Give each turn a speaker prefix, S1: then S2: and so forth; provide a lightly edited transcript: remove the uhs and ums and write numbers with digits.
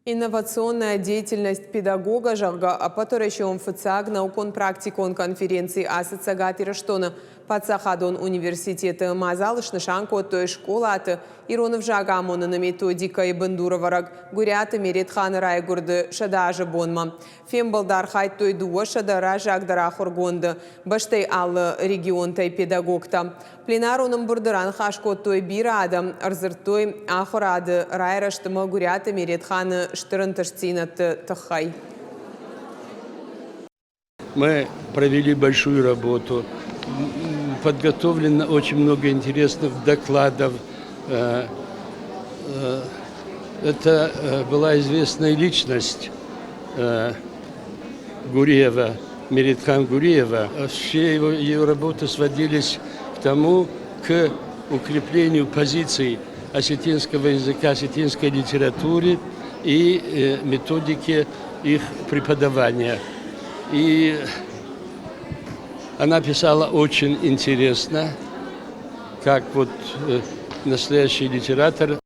S1: Инновационная деятельность педагога жарга, а потом ФЦАГ наукон практикон конференции Асацагати Раштона Пацахадон университеты Мазалышны Шанко той школаты Иронов Жагамона на методика и Бандуровараг Гурята Меретхан Райгурды Шадажа Бонма Фембалдар Хайт той дуоша дара Жагдара Хоргонда Баштай Алла регион тай педагогта Пленаруном Бурдыран Хашко той Бирада Арзыртой Ахорады Райраштыма Гурята Меретхан Штыранташцинат Тахай.
S2: Мы провели большую работу, подготовлено очень много интересных докладов. Это была известная личность Гуриева, Меретхан Гуриева. Все ее работы сводились к тому, к укреплению позиций осетинского языка, осетинской литературы и методики их преподавания. И она писала очень интересно, как вот настоящий литератор.